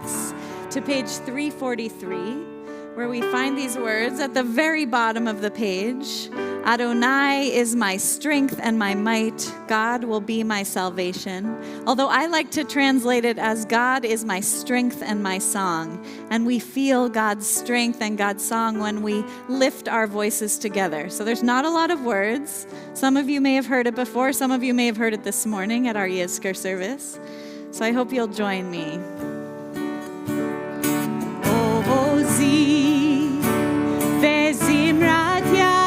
notes to page 343, where we find these words at the very bottom of the page. Adonai is my strength and my might. God will be my salvation. Although I like to translate it as God is my strength and my song. And we feel God's strength and God's song when we lift our voices together. So there's not a lot of words. Some of you may have heard it before. Some of you may have heard it this morning at our Yizkor service. So I hope you'll join me. Ozi vezimrat ya.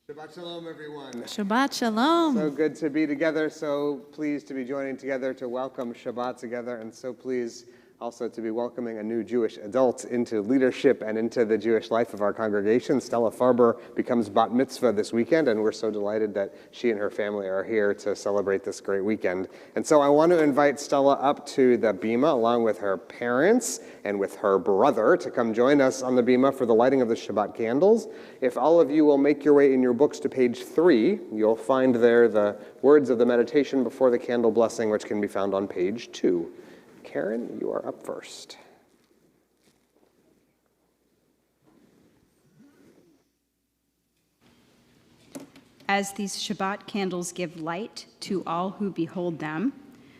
Shabbat Shalom, everyone. Shabbat Shalom. So good to be together, so pleased to be joining together to welcome Shabbat together, and so pleased also to be welcoming a new Jewish adult into leadership and into the Jewish life of our congregation. Stella Farber becomes bat mitzvah this weekend, and we're so delighted that she and her family are here to celebrate this great weekend. And so I want to invite Stella up to the bima along with her parents and with her brother to come join us on the bima for the lighting of the Shabbat candles. If all of you will make your way in your books to page 3, you'll find there the words of the meditation before the candle blessing, which can be found on page 2. Karen, you are up first. As these Shabbat candles give light to all who behold them,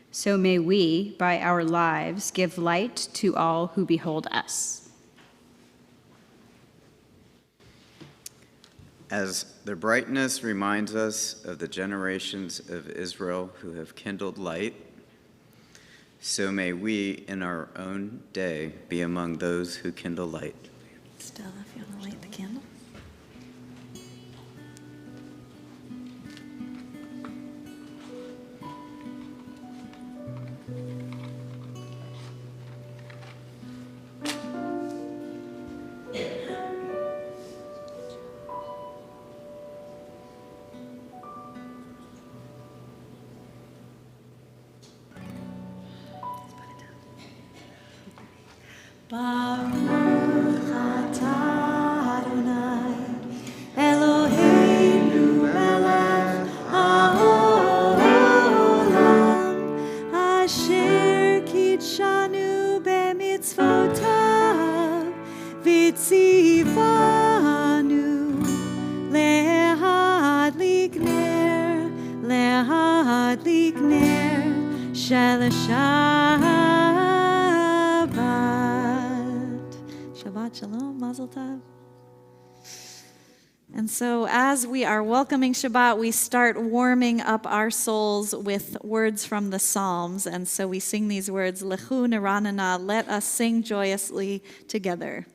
so may we, by our lives, give light to all who behold us. As their brightness reminds us of the generations of Israel who have kindled light, so may we, in our own day, be among those who kindle light. Stella, if you want to light the candle. Baruch atah Adonai Eloheinu melech haolam asher kitshanu b'mitzvotav v'tzivanu lehadlik ner shel Shabbat Shalom, Mazel Tov. And so as we are welcoming Shabbat, we start warming up our souls with words from the Psalms. And so we sing these words, Lechu neranana, let us sing joyously together.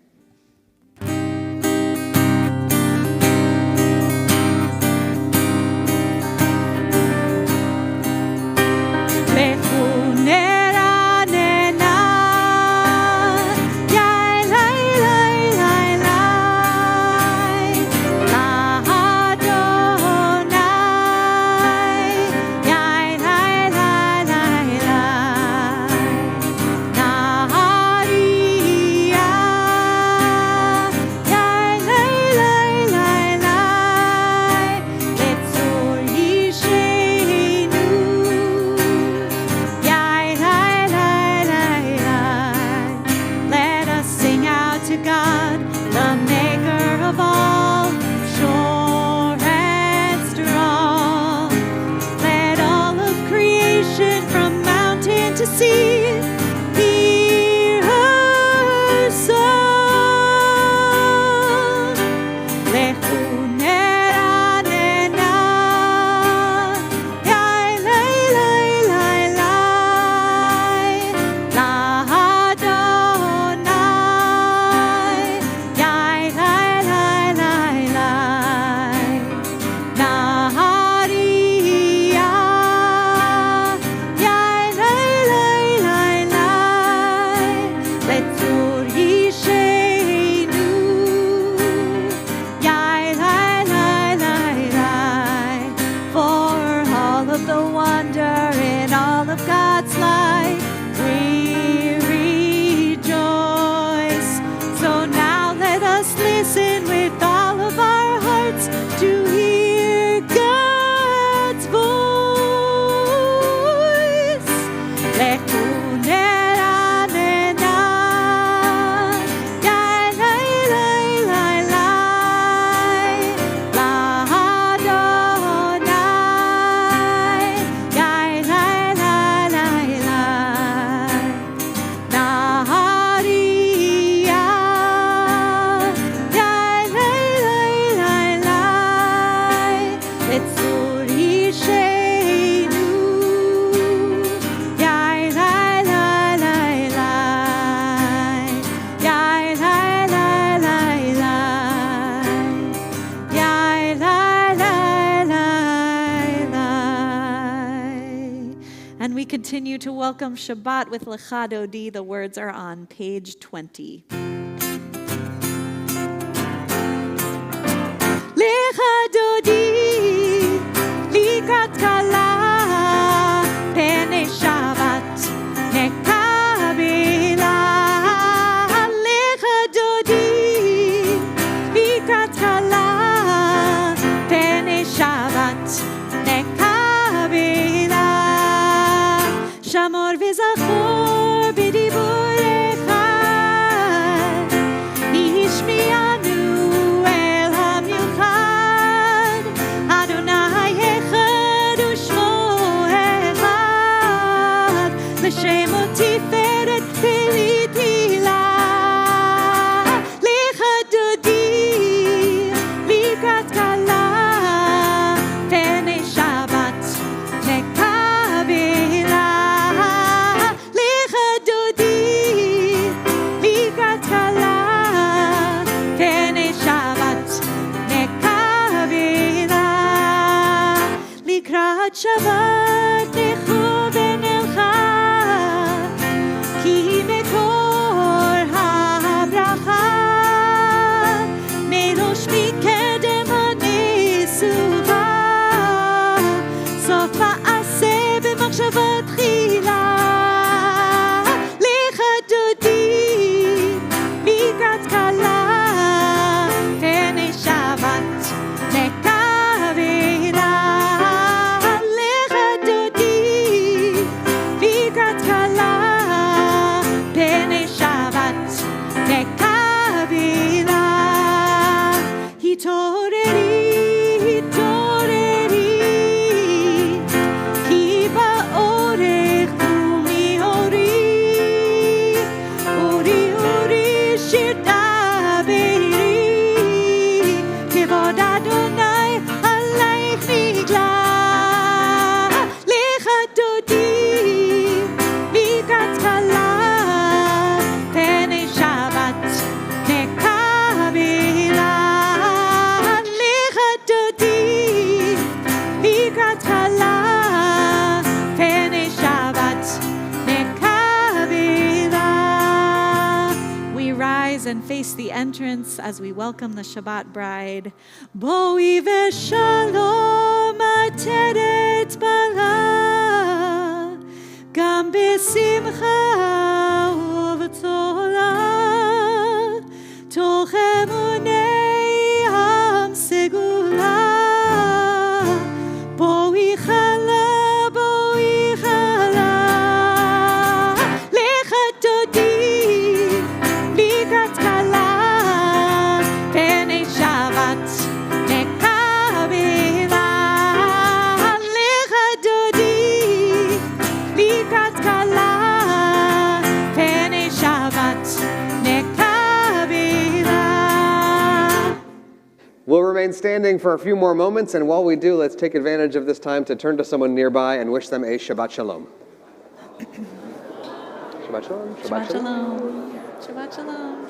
We continue to welcome Shabbat with Lecha Dodi. The words are on page 20. Lecha Dodi, Likat Kala, Pene Shabbat, Nekabila. Lecha Dodi, Likat Kala, Pene Shabbat, Nekabila. Shamor v'zachor b'diburecha, ishmi'anu el hamiuchad, Adonai echad u'shmo echad, l'shemo tiferet v'litila. Lecha dodi, likat kala, pnei Shabbat, nekabila. Kabbalat Shabbat nechu v'nelcha, ki mekor habracha, merosh mikedem hanesuva, sof ma'aseh b'machshavot tchila. Lecha dodi, mikat kala, pnei Shabbat, nekavila. Hitoreri, hitoreri, and face the entrance as we welcome the Shabbat bride. Boi v'shalom ateret bala, gam b'simcha uv'tzola, toch emunei am segula. Boi chala, boi chala, lecha dodi, likrat kala, penei Shabbat nekabela. Lecha dodi, likrat kala, penei Shabbat nekabela. We'll remain standing for a few more moments, and while we do, let's take advantage of this time to turn to someone nearby and wish them a Shabbat Shalom. Shabbat Shalom. Shabbat shalom. Shabbat shalom.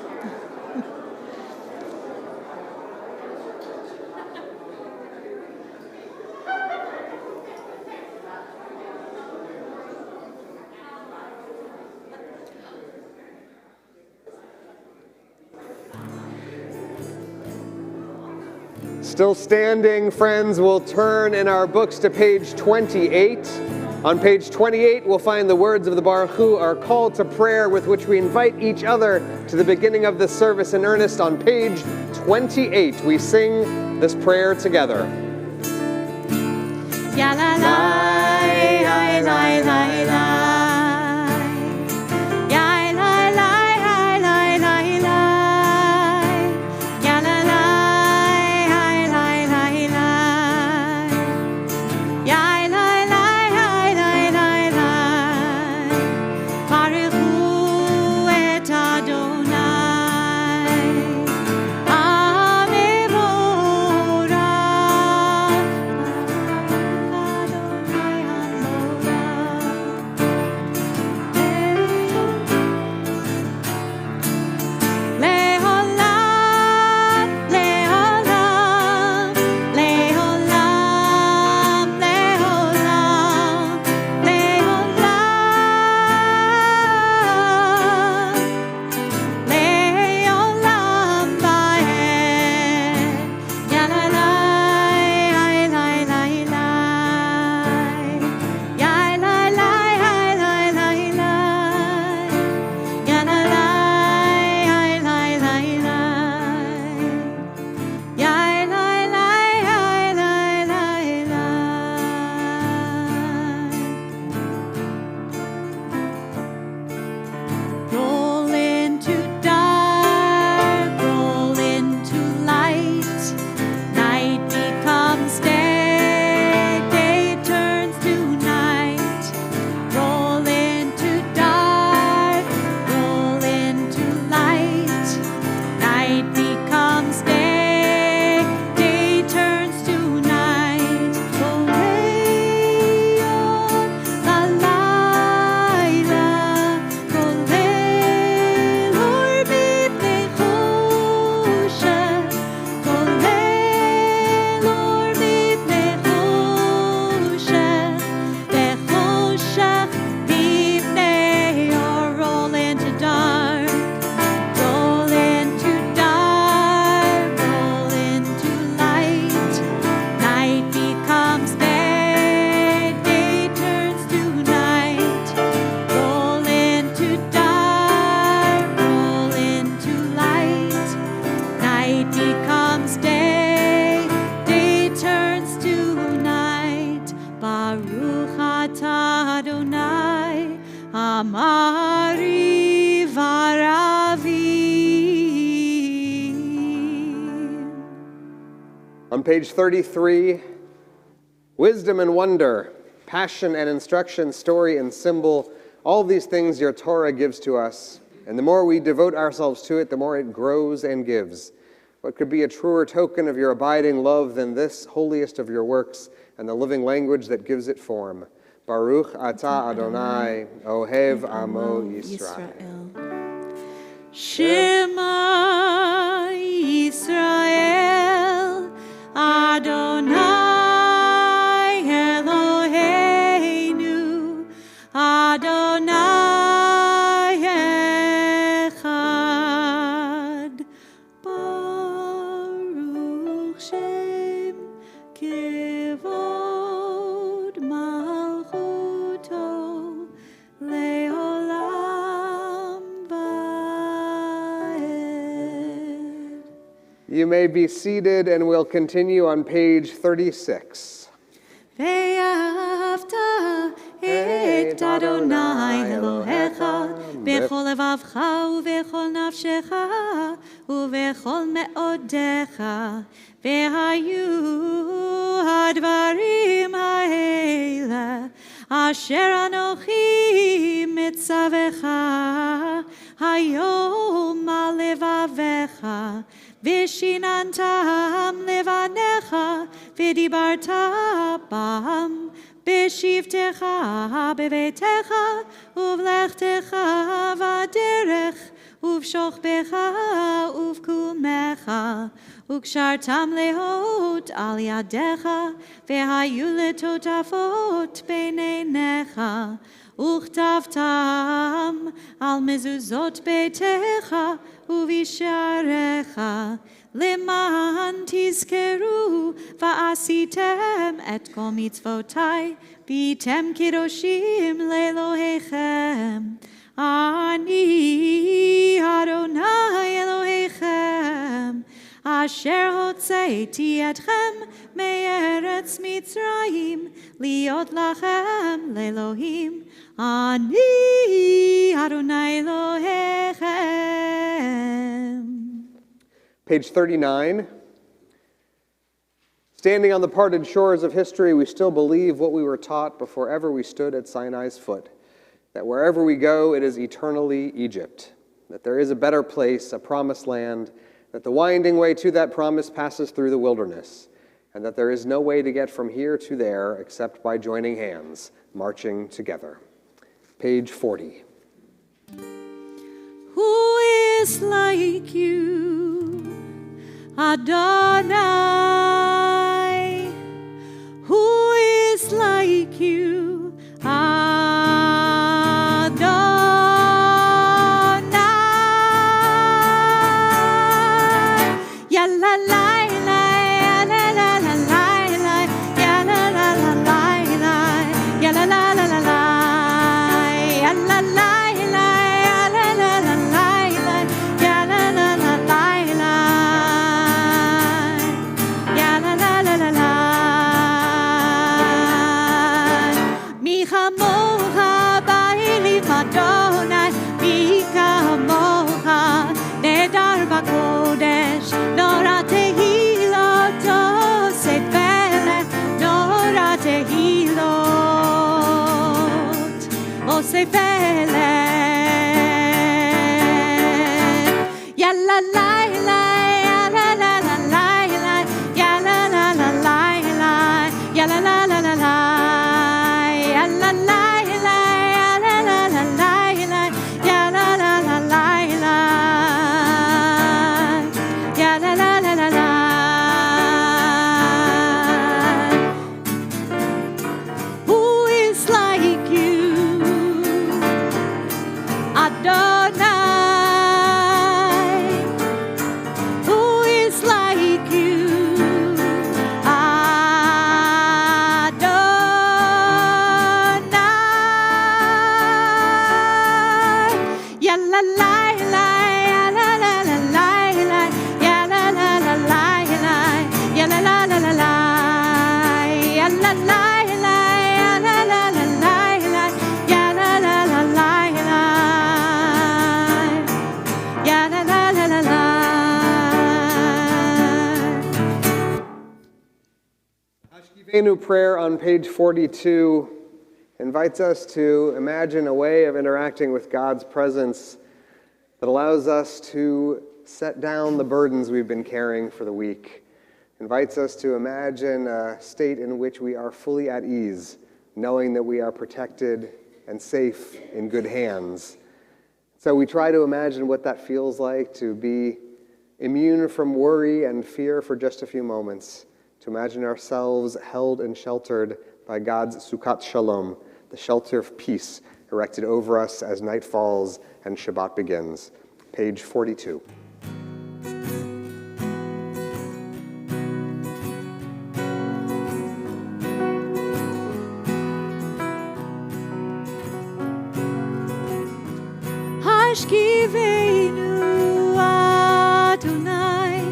Still standing, friends, we'll turn in our books to page 28. On page 28, we'll find the words of the Baruch Hu, our call to prayer with which we invite each other to the beginning of this service in earnest. On page 28, we sing this prayer together. Ya la la, la la la la. Ya la la, la la la la. Ya la la, la la la la. Ya la la, la la la la. Baruch Hu et Adonai. Amari Varavi. On page 33, wisdom and wonder, passion and instruction, story and symbol, all these things your Torah gives to us. And the more we devote ourselves to it, the more it grows and gives. What could be a truer token of your abiding love than this holiest of your works and the living language that gives it form? Baruch atah Adonai, Ohev Amo Yisrael. Shema Yisrael, Adonai Eloheinu, Adonai Echad. You may be seated, and we'll continue on page 36. ואהבת את אדוני אלוהיך בכל לבבך ובכל נפשך ובכל מאודיך, והיו הדברים האלה אשר אנוכי מצווך היום על לבביך, ושיננתם לבניך ודיברת בם בשבתך בביתך ובלכתך בדרך ובשוכבך ובקומך, וקשרתם להות על ידיך, והיו לטוטפות בין עיניך, וכתבתם על מזוזות ביתך ובשעריך, למען תזכרו ועשיתם את כל מצוותי, והייתם קדושים לאלוהיכם. אני אדוני אלוהיכם, אשר הוצאתי אתכם מארץ מצרים, להיות לכם לאלוהים. אני אדוני אלוהיכם. Page 39. Standing on the parted shores of history, we still believe what we were taught before ever we stood at Sinai's foot, that wherever we go, it is eternally Egypt, that there is a better place, a promised land, that the winding way to that promise passes through the wilderness, and that there is no way to get from here to there except by joining hands, marching together. Page 40. Who is like you, Adonai? Who is like you, Adonai? Ya la la la la la la la la, ya la la la la la, ya la la la la la, ya la la. Ya la la la la la la la la, ya la la la la la, ya la la la la la, ya la la la la la la la, ya la la la la la, ya la la la la la. Who is like you, Adonai? Who is like you, Adonai? Ya la la la la la la la la, ya la la la la la, ya la la la la la, ya la la. Emanu prayer on page 42 invites us to imagine a way of interacting with God's presence that allows us to set down the burdens we've been carrying for the week. Invites us to imagine a state in which we are fully at ease, knowing that we are protected and safe in good hands. So we try to imagine what that feels like, to be immune from worry and fear for just a few moments, to imagine ourselves held and sheltered by God's Sukkot Shalom, the shelter of peace erected over us as night falls and Shabbat begins. Page 42. Hashkivenu Adonai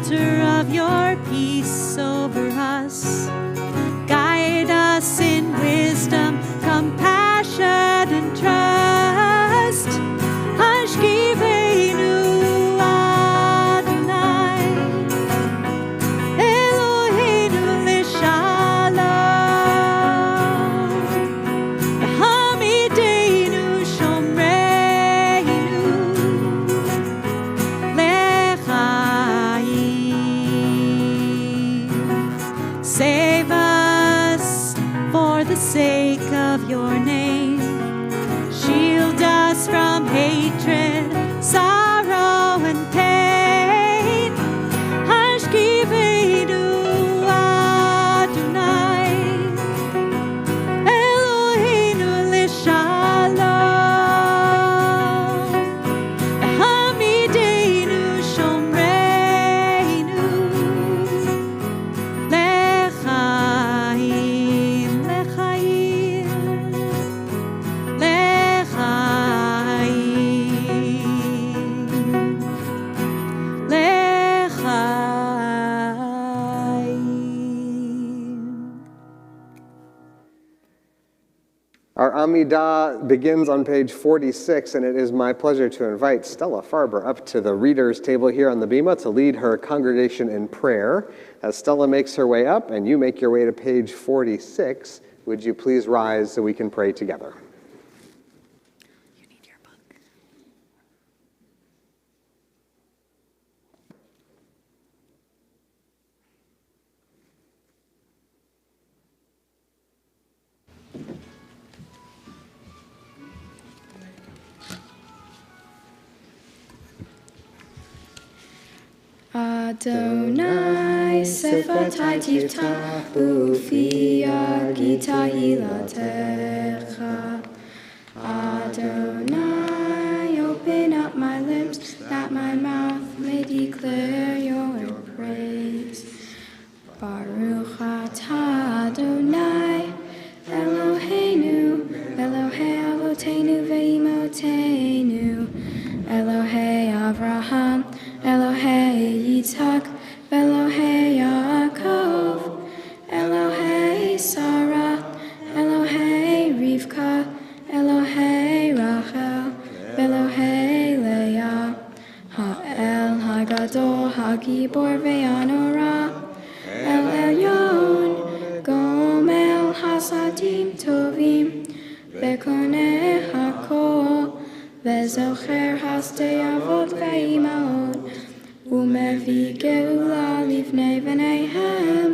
shelter of your peace over us. Guide us in wisdom, compassion, and trust. Hashkivenu Adonai, Eloheinu lishalom, Hamidenu shomreinu lechaim. Save us for the sake of your name. Shield us from hatred, sorrow, and pain. Hashkivenu Adonai, Eloheinu lishalom, Hamidenu shomreinu lechaim, lechaim, lechaim. Our Amidah begins on page 46, and it is my pleasure to invite Stella Farber up to the readers' table here on the Bima to lead her congregation in prayer. As Stella makes her way up and you make your way to page 46, would you please rise so we can pray together? You need your book. Adonai sefatai tifta ufia gita hilatecha. Adonai, open up my lips that my mouth may declare your praise. Baruch atah Adonai, Eloheinu, Elohei Avotenu ve'imotenu, Elohei Avraham, Elohei Yitzhak, Elohei Yaakov, Elohei Sarah, Elohei Rivka, Elohei Rachel, Elohei Leah, Ha'el Hagadol Hagibor ve'anora, El Elyon, Gomel Hasadim Tovim, Vekoneh Hakol, Vezocher Hasdei Avot ve'imahot, Umevi Geula Livnei V'neihem,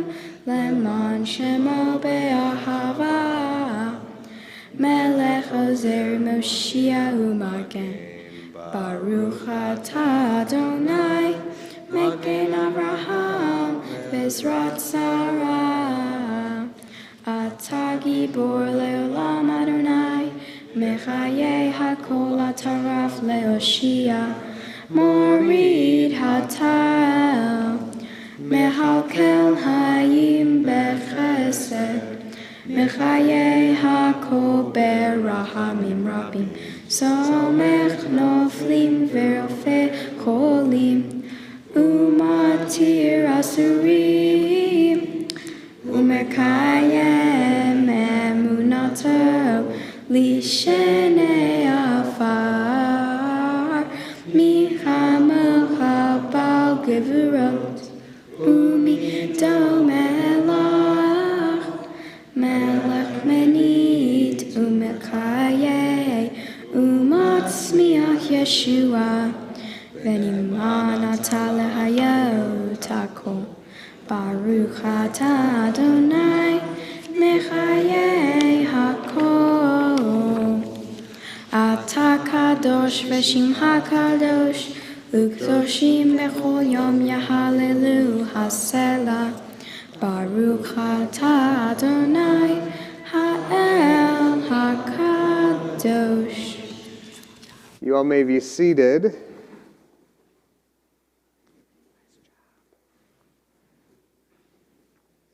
Leman Shemo be'ahava, Melech Ozer Moshiach U'magen, Baruch atah Adonai, Megen Avraham, Bezrat Sarah, Atah Gibor Leolam Adonai, Mechaye Hakol Ataraf Leoshia, Morid Hatal, Mehalkel Hayim Bechesed, Mechaye Hakol Berahamim Rabim, Somech Noflim Verofe Cholim, Umatir Asurim, Umekayem Emunato, Lishenei Afar, Michamel Habal Gevurot, Umi Domelach, Melech Menit, Umekaye, Umatzmiach Yeshua, Veniman Atale Hayot Tako, Baruch atah Adonai, Mechaye Hakol. Atah Kadosh v'Shimcha Kadosh, U'Kedoshim b'chol yom Yahalelu Hasela. Baruch atah Adonai, Ha'el HaKadosh. You all may be seated.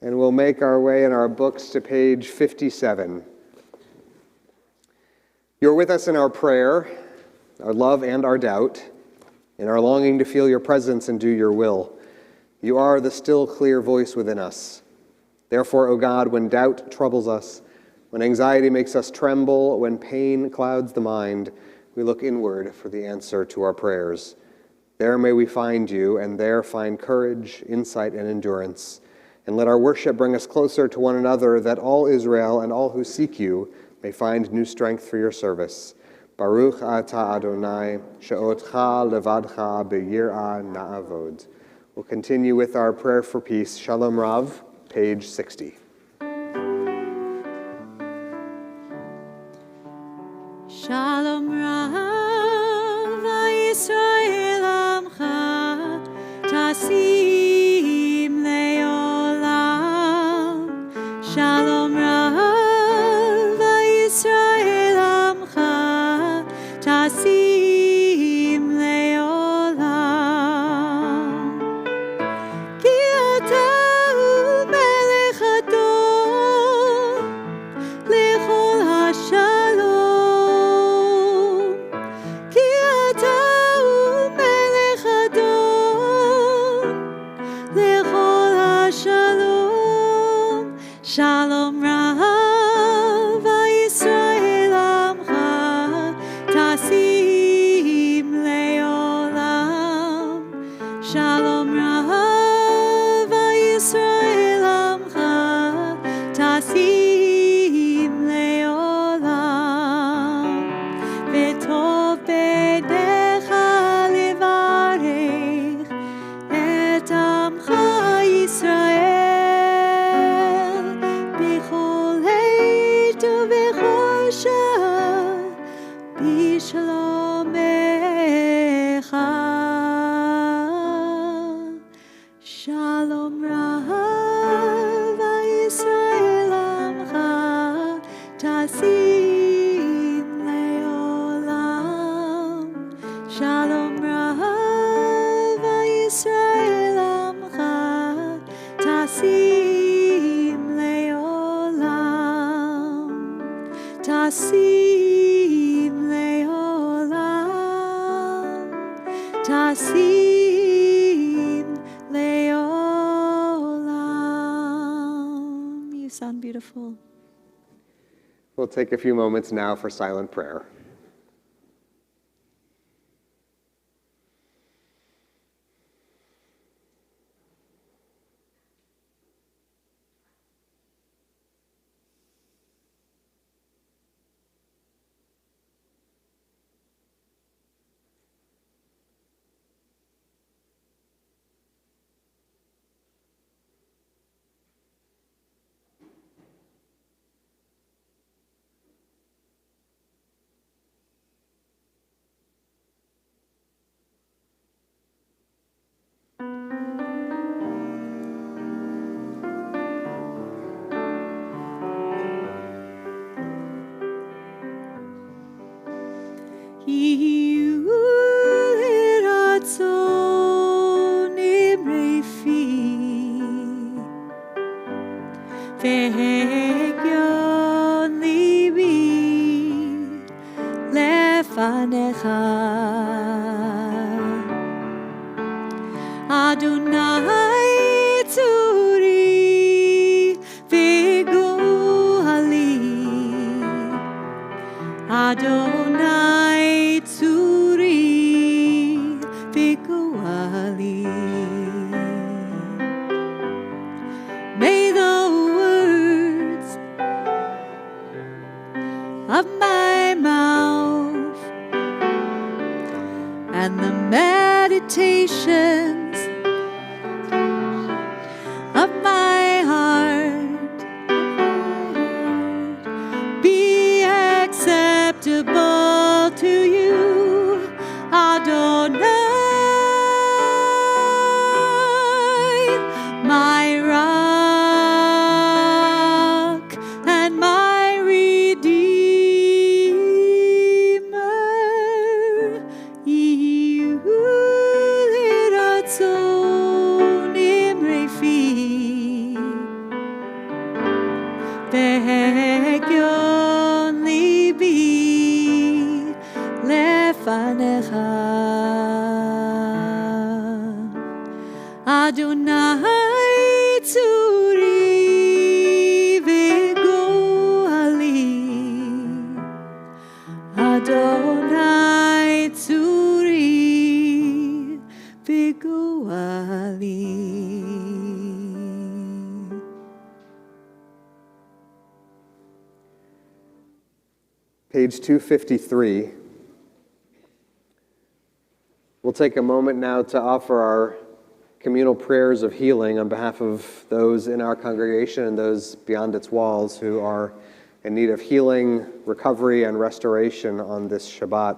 And we'll make our way in our books to page 57. You're with us in our prayer, our love and our doubt, in our longing to feel your presence and do your will. You are the still clear voice within us. Therefore, O God, when doubt troubles us, when anxiety makes us tremble, when pain clouds the mind, we look inward for the answer to our prayers. There may we find you, and there find courage, insight, and endurance. And let our worship bring us closer to one another, that all Israel and all who seek you may find new strength for your service. Baruch atah Adonai, she'otcha levadcha b'yirah na'avod. We'll continue with our prayer for peace. Shalom Rav, page 60. Shalom Rav, Yisrael Amcha, Tasim Leolam. Shalom Rav, Yisrael Amcha, Tasim Leolam. Ki ata melech adon, lechol hashalom. Shalom Rav, Yisrael Amcha, Tasim Leolam. Shalom Rav, Yisrael Amcha, Tasim Leolam. V'tov b'necha levarech et Amcha Yisrael. Shalom Rav, Yisrael Amcha, Tasim Leolam. Shalom Rav, Yisrael Amcha, Tasim Leolam. Tasim Leolam. Tasim Leolam. You sound beautiful. We'll take a few moments now for silent prayer. והגיון ליבי לפניך. אדוני צורי וגואלי, אדוני צורי וגואלי. May the words of my mouth and the meditations of my heart be acceptable to you, Adonai, my rock and my redeemer. Yiratzon imrefi והגיון ליבי לפניך. Adonai tzuri v'goali. Adonai tzuri v'goali. Page 253. We'll take a moment now to offer our communal prayers of healing on behalf of those in our congregation and those beyond its walls who are in need of healing, recovery, and restoration on this Shabbat.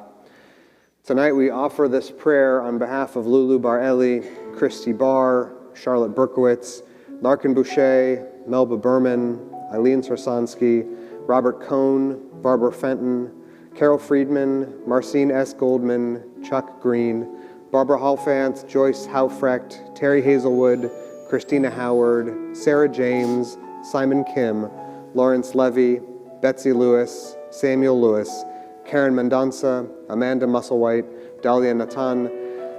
Tonight we offer this prayer on behalf of Lulu Bar-Eli, Christy Barr, Charlotte Berkowitz, Larkin Boucher, Melba Berman, Eileen Sarsansky, Robert Cohn, Barbara Fenton, Carol Friedman, Marcine S. Goldman, Chuck Green, Barbara Halfant, Joyce Haufrecht, Terry Hazelwood, Christina Howard, Sarah James, Simon Kim, Lawrence Levy, Betsy Lewis, Samuel Lewis, Karen Mendonça, Amanda Musselwhite, Dahlia Natan,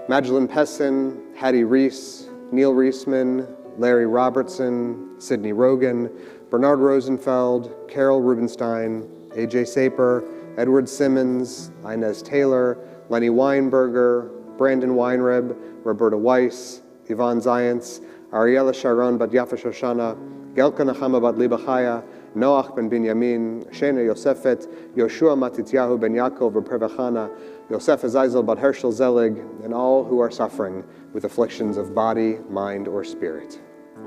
Magdalene Pessin, Hattie Reese, Neil Reisman, Larry Robertson, Sidney Rogan, Bernard Rosenfeld, Carol Rubenstein, AJ Saper, Edward Simmons, Inez Taylor, Lenny Weinberger, Brandon Weinreb, Roberta Weiss, Yvonne Zients, Ariella Sharon Bat Yafa Shoshana, Gelka Nechama Bat Libachaya, Noach Ben Binyamin, Shena Yosefet, Yoshua Matityahu Ben Yaakov Pervachana, Yosef Azazel Bat Herschel Zelig, and all who are suffering with afflictions of body, mind, or spirit.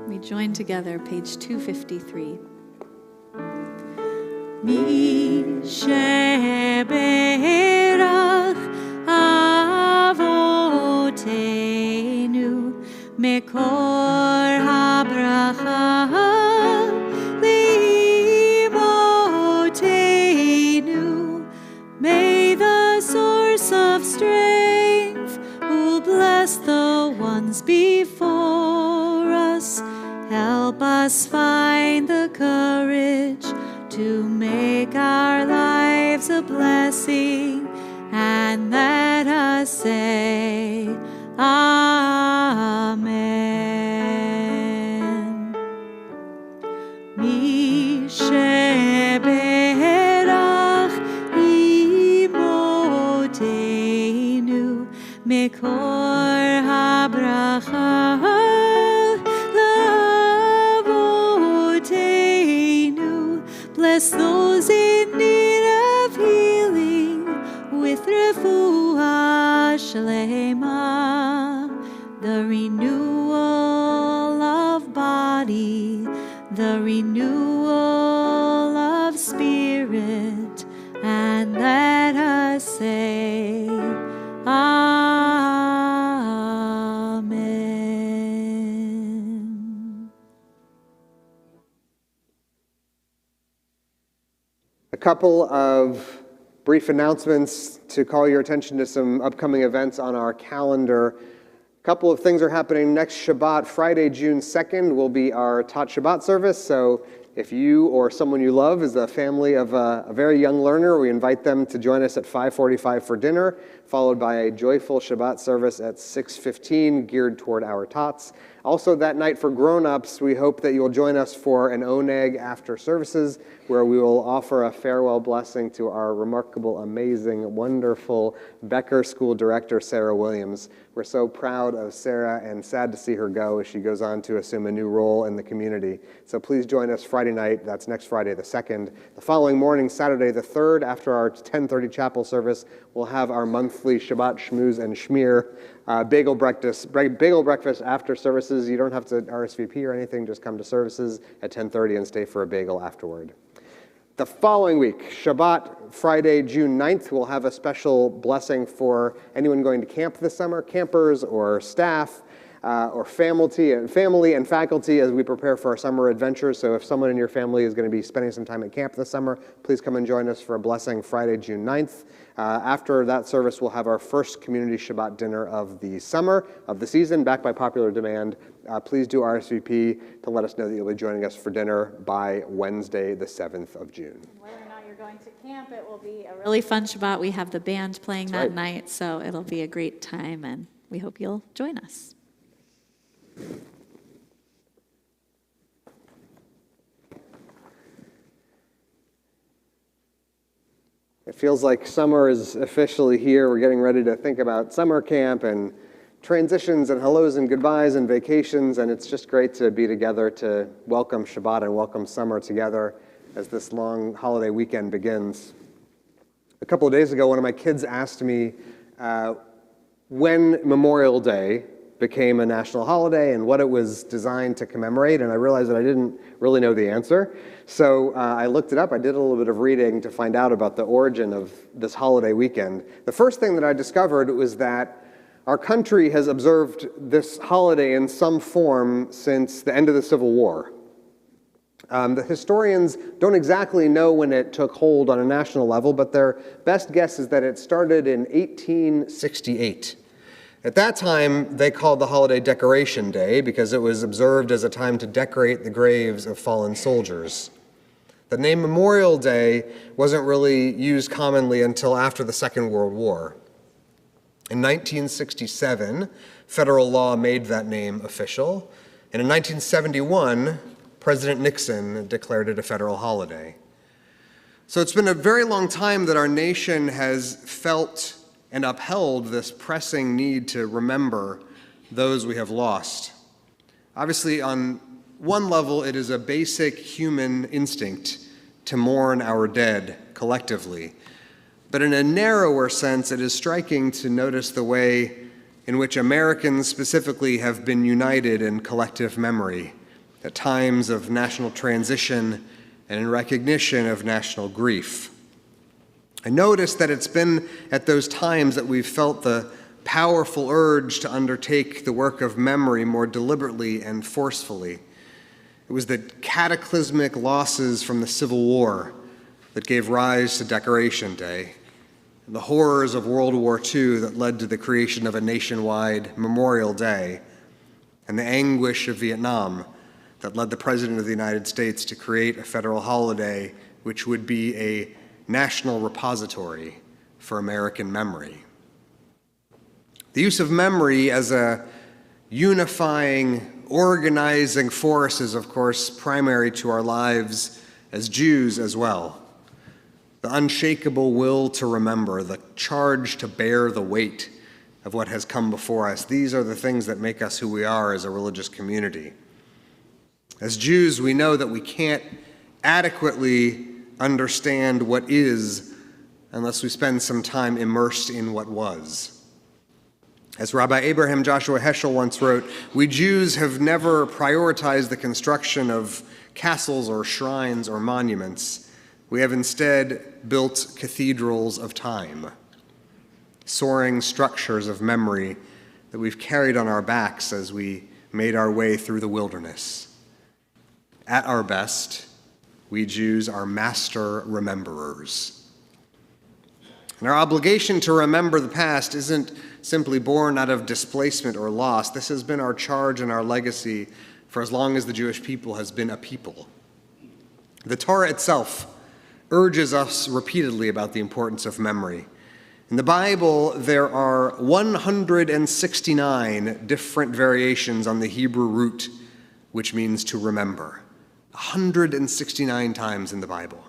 We join together, page 253. Mi sheberach avotenu mekor habracha limotenu. May the source of strength, who bless the ones before us, help us find the courage to make our lives a blessing, and let us say, Amen. Mi sheberach imotenu mekor habracha lavotenu. Bless those in need of healing with refuah shlema, the renewal of body, the renewal of spirit, and let us say, Amen. A couple of brief announcements to call your attention to some upcoming events on our calendar. A couple of things are happening next Shabbat. Friday, June 2nd, will be our Tat Shabbat service. So if you or someone you love is a family of a very young learner, we invite them to join us at 5:45 for dinner, followed by a joyful Shabbat service at 6:15 geared toward our tots. Also that night for grown-ups, we hope that you'll join us for an oneg after services, where we will offer a farewell blessing to our remarkable, amazing, wonderful Becker School Director, Sarah Williams. We're so proud of Sarah and sad to see her go as she goes on to assume a new role in the community. So please join us Friday night. That's next Friday, the 2nd. The following morning, Saturday, the 3rd, after our 10:30 chapel service, we'll have our monthly Shabbat Shmooze and Shmear bagel breakfast after services. You don't have to RSVP or anything. Just come to services at 10:30 and stay for a bagel afterward. The following week, Shabbat, Friday, June 9th, we'll have a special blessing for anyone going to camp this summer, campers or staff, or family and faculty as we prepare for our summer adventures. So if someone in your family is going to be spending some time at camp this summer, please come and join us for a blessing Friday, June 9th. After that service, we'll have our first community Shabbat dinner of the summer, of the season, back by popular demand. Please do RSVP to let us know that you'll be joining us for dinner by Wednesday, the 7th of June. Whether or not you're going to camp, it will be a really fun Shabbat. We have the band playing that night, so it'll be a great time, and we hope you'll join us. It feels like summer is officially here. We're getting ready to think about summer camp and transitions and hellos and goodbyes and vacations, and it's just great to be together to welcome Shabbat and welcome summer together as this long holiday weekend begins. A couple of days ago, one of my kids asked me when Memorial Day became a national holiday and what it was designed to commemorate, and I realized that I didn't really know the answer. So I looked it up. I did a little bit of reading to find out about the origin of this holiday weekend. The first thing that I discovered was that our country has observed this holiday in some form since the end of the Civil War. The historians don't exactly know when it took hold on a national level, but their best guess is that it started in 1868. At that time, they called the holiday Decoration Day because it was observed as a time to decorate the graves of fallen soldiers. The name Memorial Day wasn't really used commonly until after the Second World War. In 1967, federal law made that name official, and in 1971, President Nixon declared it a federal holiday. So it's been a very long time that our nation has felt and upheld this pressing need to remember those we have lost. Obviously, on one level, it is a basic human instinct to mourn our dead collectively. But in a narrower sense, it is striking to notice the way in which Americans specifically have been united in collective memory at times of national transition and in recognition of national grief. I noticed that it's been at those times that we've felt the powerful urge to undertake the work of memory more deliberately and forcefully. It was the cataclysmic losses from the Civil War that gave rise to Decoration Day, and the horrors of World War II that led to the creation of a nationwide Memorial Day, and the anguish of Vietnam that led the President of the United States to create a federal holiday which would be a national repository for American memory. The use of memory as a unifying, organizing force is, of course, primary to our lives as Jews as well. The unshakable will to remember, the charge to bear the weight of what has come before us, these are the things that make us who we are as a religious community. As Jews, we know that we can't adequately understand what is unless we spend some time immersed in what was. As Rabbi Abraham Joshua Heschel once wrote, we Jews have never prioritized the construction of castles or shrines or monuments. We have instead built cathedrals of time, soaring structures of memory that we've carried on our backs as we made our way through the wilderness. At our best, we Jews are master rememberers. And our obligation to remember the past isn't simply born out of displacement or loss. This has been our charge and our legacy for as long as the Jewish people has been a people. The Torah itself urges us repeatedly about the importance of memory. In the Bible, there are 169 different variations on the Hebrew root, which means to remember. 169 times in the Bible.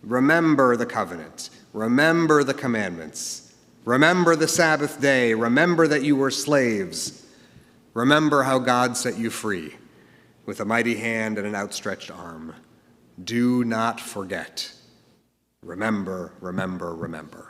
Remember the covenant. Remember the commandments. Remember the Sabbath day. Remember that you were slaves. Remember how God set you free with a mighty hand and an outstretched arm. Do not forget. Remember, remember, remember.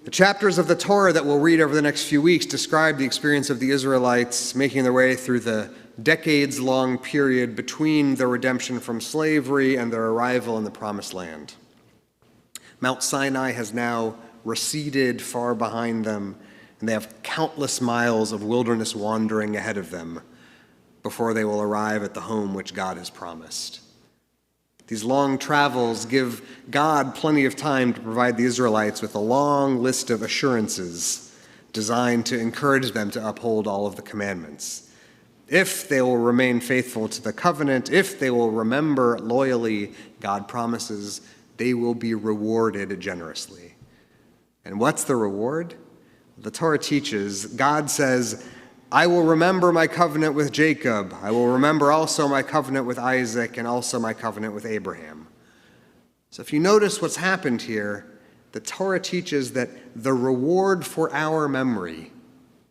The chapters of the Torah that we'll read over the next few weeks describe the experience of the Israelites making their way through the decades-long period between their redemption from slavery and their arrival in the Promised Land. Mount Sinai has now receded far behind them, and they have countless miles of wilderness wandering ahead of them before they will arrive at the home which God has promised. These long travels give God plenty of time to provide the Israelites with a long list of assurances designed to encourage them to uphold all of the commandments. If they will remain faithful to the covenant, if they will remember loyally, God promises they will be rewarded generously. And what's the reward? The Torah teaches, God says, I will remember my covenant with Jacob. I will remember also my covenant with Isaac and also my covenant with Abraham. So if you notice what's happened here, the Torah teaches that the reward for our memory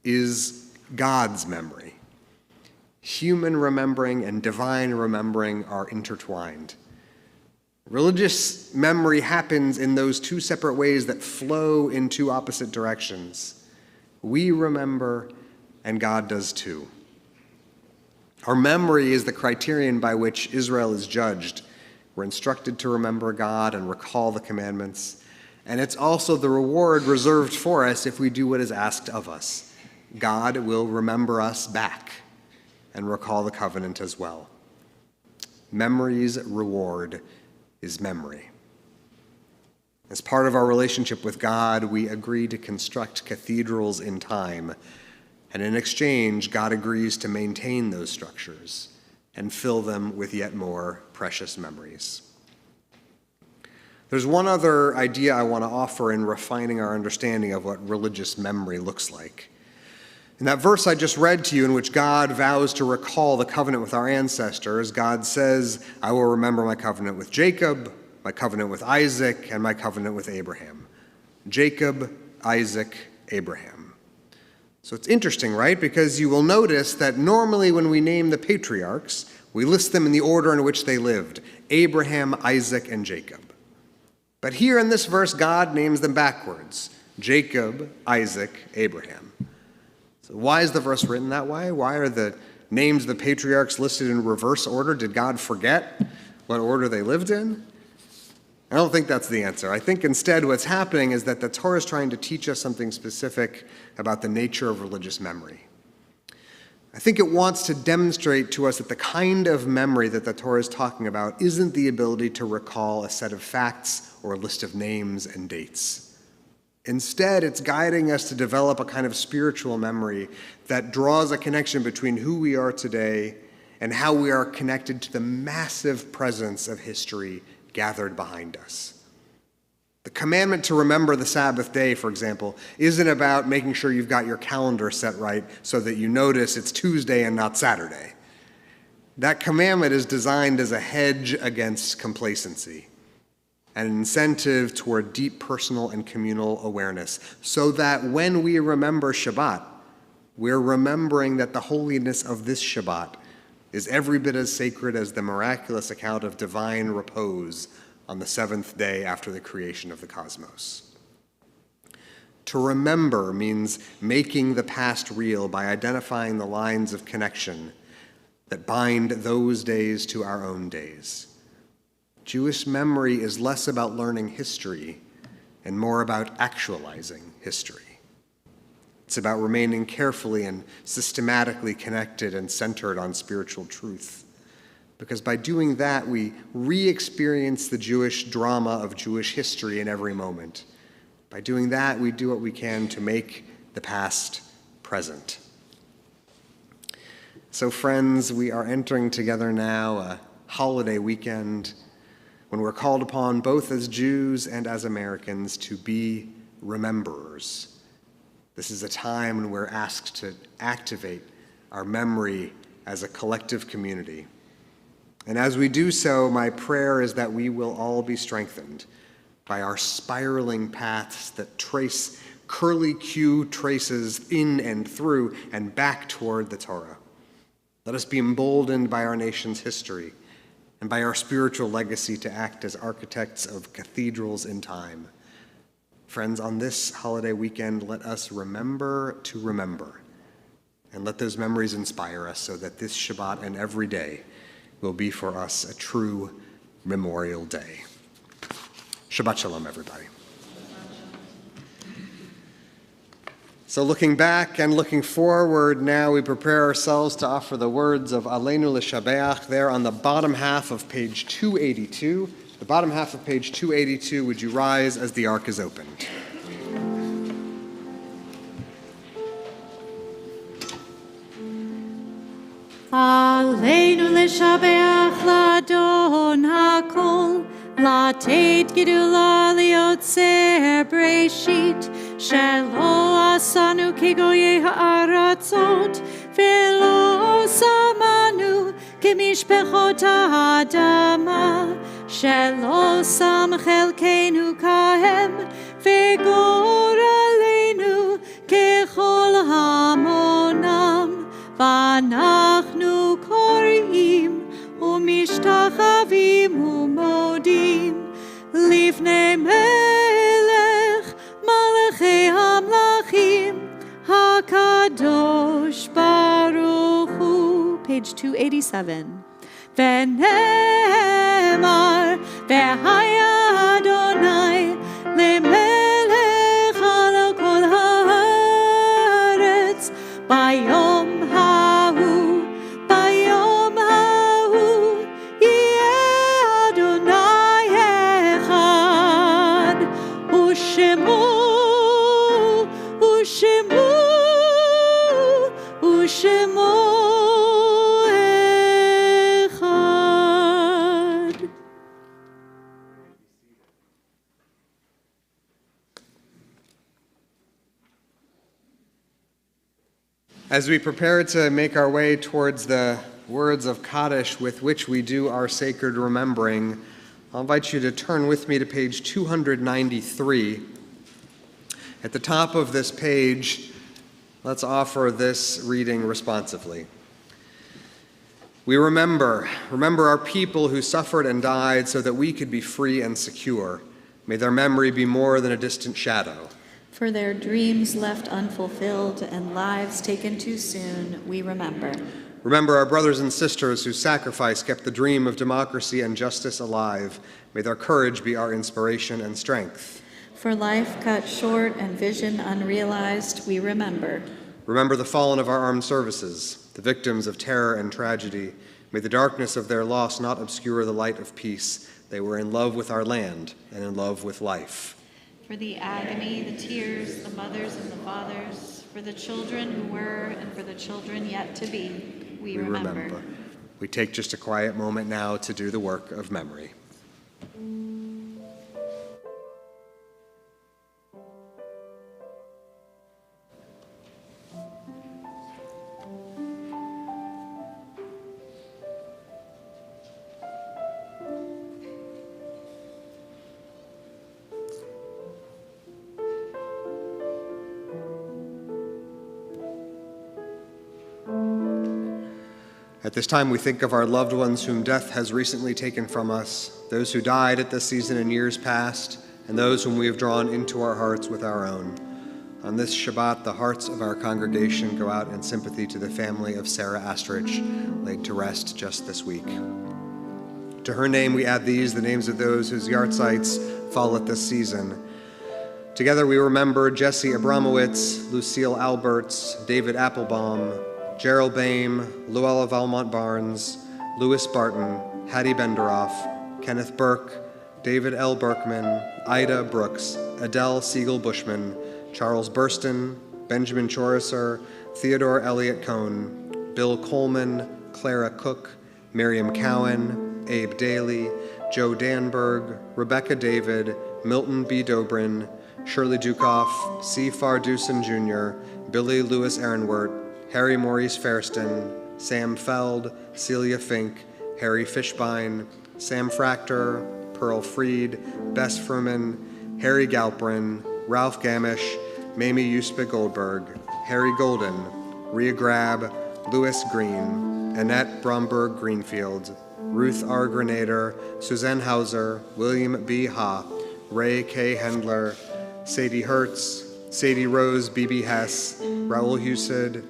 is God's memory. Human remembering and divine remembering are intertwined. Religious memory happens in those two separate ways that flow in two opposite directions. We remember, and God does too. Our memory is the criterion by which Israel is judged. We're instructed to remember God and recall the commandments. And it's also the reward reserved for us if we do what is asked of us. God will remember us back and recall the covenant as well. Memory's reward is memory. As part of our relationship with God, we agree to construct cathedrals in time. And in exchange, God agrees to maintain those structures and fill them with yet more precious memories. There's one other idea I want to offer in refining our understanding of what religious memory looks like. In that verse I just read to you, in which God vows to recall the covenant with our ancestors, God says, I will remember my covenant with Jacob, my covenant with Isaac, and my covenant with Abraham. Jacob, Isaac, Abraham. So it's interesting, right? Because you will notice that normally when we name the patriarchs, we list them in the order in which they lived: Abraham, Isaac, and Jacob. But here in this verse, God names them backwards: Jacob, Isaac, Abraham. So why is the verse written that way? Why are the names of the patriarchs listed in reverse order? Did God forget what order they lived in? I don't think that's the answer. I think instead what's happening is that the Torah is trying to teach us something specific about the nature of religious memory. I think it wants to demonstrate to us that the kind of memory that the Torah is talking about isn't the ability to recall a set of facts or a list of names and dates. Instead, it's guiding us to develop a kind of spiritual memory that draws a connection between who we are today and how we are connected to the massive presence of history gathered behind us. The commandment to remember the Sabbath day, for example, isn't about making sure you've got your calendar set right so that you notice it's Tuesday and not Saturday. That commandment is designed as a hedge against complacency, an incentive toward deep personal and communal awareness, so that when we remember Shabbat, we're remembering that the holiness of this Shabbat is every bit as sacred as the miraculous account of divine repose on the seventh day after the creation of the cosmos. To remember means making the past real by identifying the lines of connection that bind those days to our own days. Jewish memory is less about learning history and more about actualizing history. It's about remaining carefully and systematically connected and centered on spiritual truth. Because by doing that, we re-experience the Jewish drama of Jewish history in every moment. By doing that, we do what we can to make the past present. So friends, we are entering together now a holiday weekend when we're called upon both as Jews and as Americans to be rememberers. This is a time when we're asked to activate our memory as a collective community. And as we do so, my prayer is that we will all be strengthened by our spiraling paths that trace curly-Q traces in and through and back toward the Torah. Let us be emboldened by our nation's history and by our spiritual legacy to act as architects of cathedrals in time. Friends, on this holiday weekend, let us remember to remember, and let those memories inspire us so that this Shabbat and every day will be for us a true memorial day. Shabbat Shalom, everybody. So looking back and looking forward, now we prepare ourselves to offer the words of Aleinu L'Shabeach there on the bottom half of page 282. The bottom half of page 282, would you rise as the ark is opened? Aleinu l'shabeach l'Adon hakol, latet gedula liotzer breshit, shelo עשנו כגויי הארצות, ולא שמנו כמשפחות האדמה, שלא שם חלקנו כהם, וגורלנו ככל המונם, ואנחנו קוראים ומשתחווים ומודים לפני מלך מלכי המלכים הקדוש ברוך הוא. Page 287. ונאמר והיה אדוני למלך על כל הארץ ביום ההוא, ביום ההוא יהיה אדוני אחד, ושמו אחד. As we prepare to make our way towards the words of Kaddish with which we do our sacred remembering, I'll invite you to turn with me to page 293. At the top of this page, let's offer this reading responsively. We remember our people who suffered and died so that we could be free and secure. May their memory be more than a distant shadow. For their dreams left unfulfilled and lives taken too soon, we remember. Remember our brothers and sisters whose sacrifice kept the dream of democracy and justice alive. May their courage be our inspiration and strength. For life cut short and vision unrealized, we remember. Remember the fallen of our armed services, the victims of terror and tragedy. May the darkness of their loss not obscure the light of peace. They were in love with our land and in love with life. For the agony, the tears, the mothers and the fathers, for the children who were and for the children yet to be, we remember. We take just a quiet moment now to do the work of memory. At this time, we think of our loved ones whom death has recently taken from us, those who died at this season in years past, and those whom we have drawn into our hearts with our own. On this Shabbat, the hearts of our congregation go out in sympathy to the family of Sarah Astrich, laid to rest just this week. To her name, we add these, the names of those whose yahrzeits fall at this season. Together, we remember Jesse Abramowitz, Lucille Alberts, David Applebaum, Gerald Boehm, Luella Valmont Barnes, Louis Barton, Hattie Benderoff, Kenneth Burke, David L. Berkman, Ida Brooks, Adele Siegel Bushman, Charles Burston, Benjamin Choriser, Theodore Elliott Cohn, Bill Coleman, Clara Cook, Miriam Cowan, Abe Daly, Joe Danberg, Rebecca David, Milton B. Dobrin, Shirley Dukoff, C. Fardusen Jr., Billy Lewis Ehrenwert, Harry Maurice Fairston, Sam Feld, Celia Fink, Harry Fishbein, Sam Fractor, Pearl Freed, Bess Furman, Harry Galprin, Ralph Gamish, Mamie Uspa Goldberg, Harry Golden, Rhea Grab, Louis Green, Annette Bromberg Greenfield, Ruth R. Grenader, Suzanne Hauser, William B. Ha, Ray K. Hendler, Sadie Hertz, Sadie Rose B.B. Hess, Raoul Husid,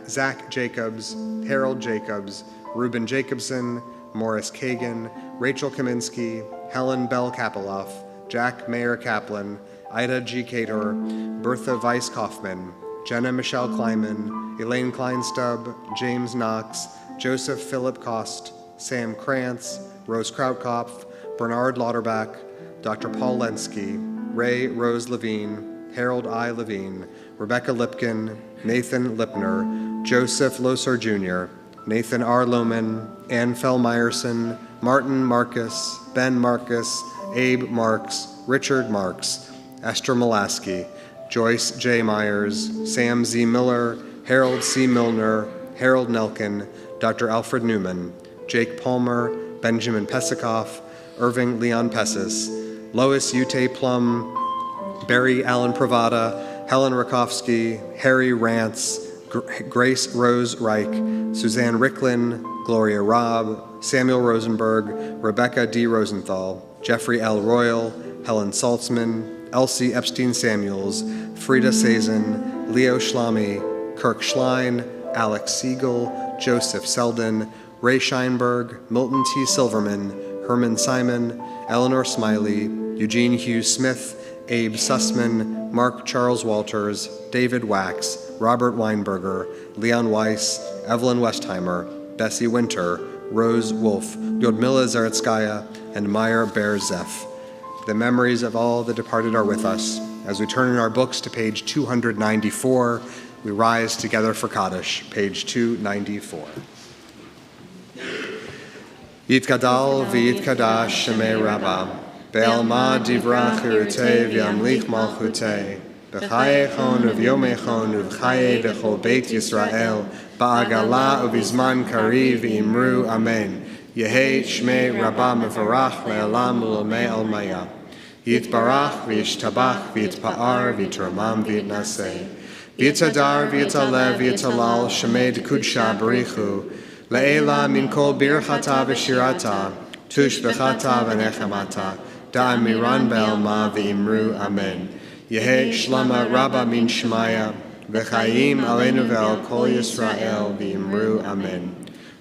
Zach Jacobs, Harold Jacobs, Reuben Jacobson, Morris Kagan, Rachel Kaminsky, Helen Bell Kapeloff, Jack Mayer Kaplan, Ida G. Cator, Bertha Weiss Kaufman, Jenna Michelle Kleiman, Elaine Kleinstub, James Knox, Joseph Philip Kost, Sam Krantz, Rose Krautkopf, Bernard Lauterbach, Dr. Paul Lenski, Ray Rose Levine, Harold I. Levine, Rebecca Lipkin, Nathan Lipner, Joseph Loser Jr., Nathan R. Lohman, Ann Fell Meyerson, Martin Marcus, Ben Marcus, Abe Marks, Richard Marks, Esther Molaski, Joyce J. Myers, Sam Z. Miller, Harold C. Milner, Harold Nelkin, Dr. Alfred Newman, Jake Palmer, Benjamin Pesikoff, Irving Leon Pessis, Lois Ute Plum, Barry Allen Pravada, Helen Rakowski, Harry Rance, Grace Rose Reich, Suzanne Ricklin, Gloria Robb, Samuel Rosenberg, Rebecca D. Rosenthal, Jeffrey L. Royal, Helen Saltzman, Elsie Epstein Samuels, Frida Sazen, Leo Schlamy, Kirk Schlein, Alex Siegel, Joseph Selden, Ray Scheinberg, Milton T. Silverman, Herman Simon, Eleanor Smiley, Eugene Hughes Smith, Abe Sussman, Mark Charles Walters, David Wax, Robert Weinberger, Leon Weiss, Evelyn Westheimer, Bessie Winter, Rose Wolf, Yodmila Zaretskaya, and Meyer Bear-Zeff. The memories of all the departed are with us. As we turn in our books to page 294, we rise together for Kaddish, page 294. Yitkadal v'yitkadash shemei Rabbah, be'alma divrach irutei v'yamlich malchutei, b'chayechon uv'yomechon uv'chaye b'chol beit Yisrael, ba'agala uv'izman kariv v'imru amen. Yehei shmei Rabbah mevarach le'alam u'lomei almaya. Yitbarach v'yishtabach v'yitpa'ar v'yitramam v'yitnaseh. V'yitadar v'yitalev v'yitalal shemei d'kudsha barichu. Le'ela min kol birchata v'shirata, tush b'chata v'nechamata, da'am miran be'alma v'imru amen. Yehei shlama rabba min shmaya, v'chayim aleinu ve'al kol Yisrael v'imru amen.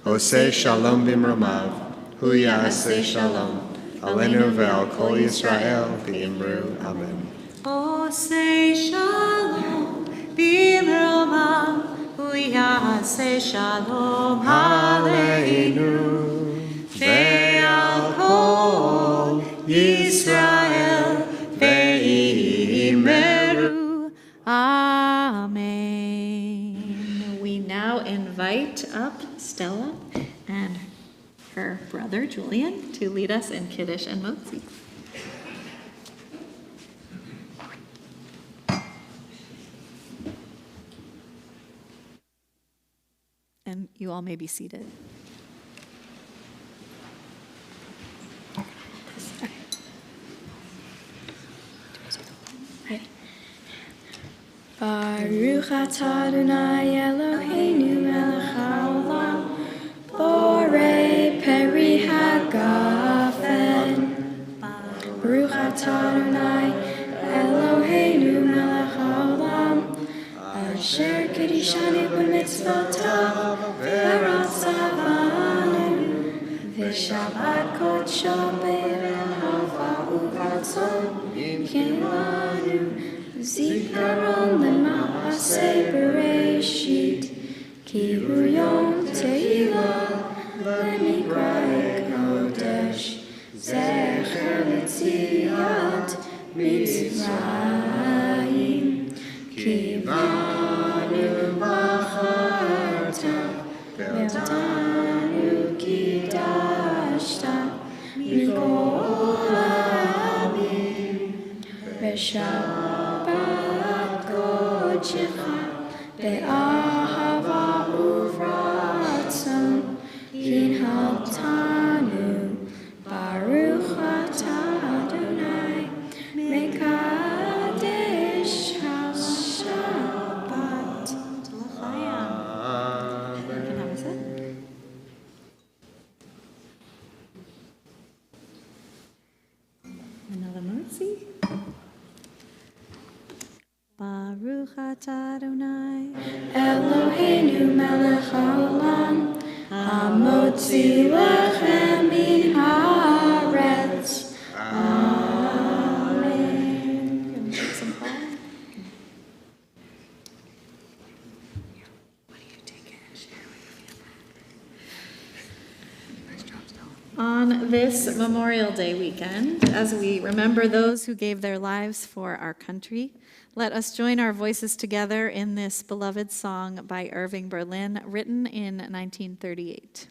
Oseh shalom b'mramav, hu ya'aseh shalom, aleinu ve'al kol Yisrael v'imru amen. Oseh shalom b'mramav, Yaseh shalom aleinu ve'al kol Yisrael ve'imeru. Amen. We now invite up Stella and her brother Julian to lead us in Kiddush and Motzi. And you all may be seated. Baruch atah Adonai Eloheinu melech haolam, borei peri hagafen. Baruch atah Adonai Eloheinu melech haolam, asher kedishanu b'mitzvotav v'ratzavanu, v'shabbat kodsho be'ahava u'ratzon yimkenu. Zikaron lema'aseh bereshit, ki hu yom te'ilah lemikra kodesh, zecher l'tziat mitzrayim, ki banu bacharta, ve'otanu kidashta, mikol ha'amim, Shabbat kodecha be'ahava uvratzon kinhaltanu baruch atah Adonai mekadesh ha-shabbat. Another Motzi. Baruch atah Adonai Eloheinu melech haolam, hamotzi lechem min haaretz. Amen. On this Memorial Day weekend, as we remember those who gave their lives for our country, let us join our voices together in this beloved song by Irving Berlin, written in 1938.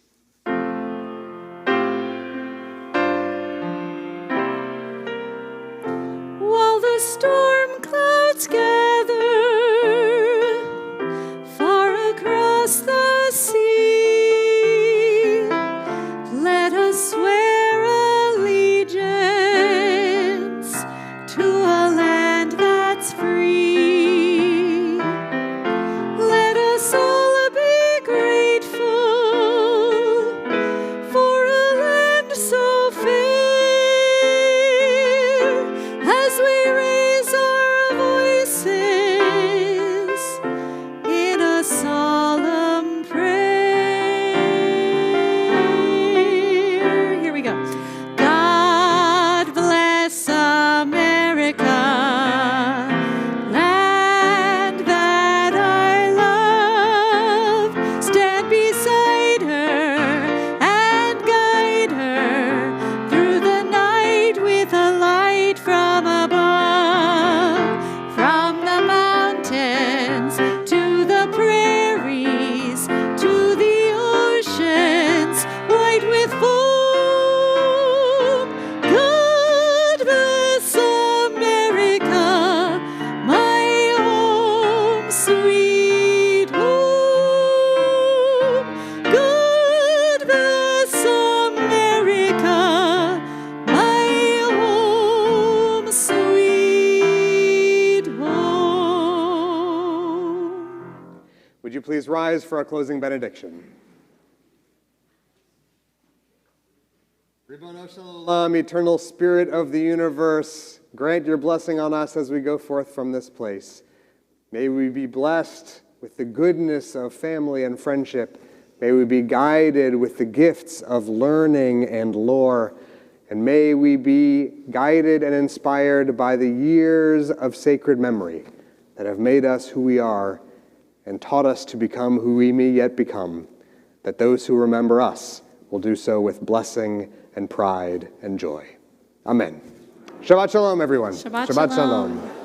While the storm clouds gather you please rise for our closing benediction? Ribono Shel Olam, eternal Spirit of the universe, grant your blessing on us as we go forth from this place. May we be blessed with the goodness of family and friendship. May we be guided with the gifts of learning and lore. And may we be guided and inspired by the years of sacred memory that have made us who we are and taught us to become who we may yet become, that those who remember us will do so with blessing and pride and joy. Amen. Shabbat shalom, everyone. Shabbat shalom.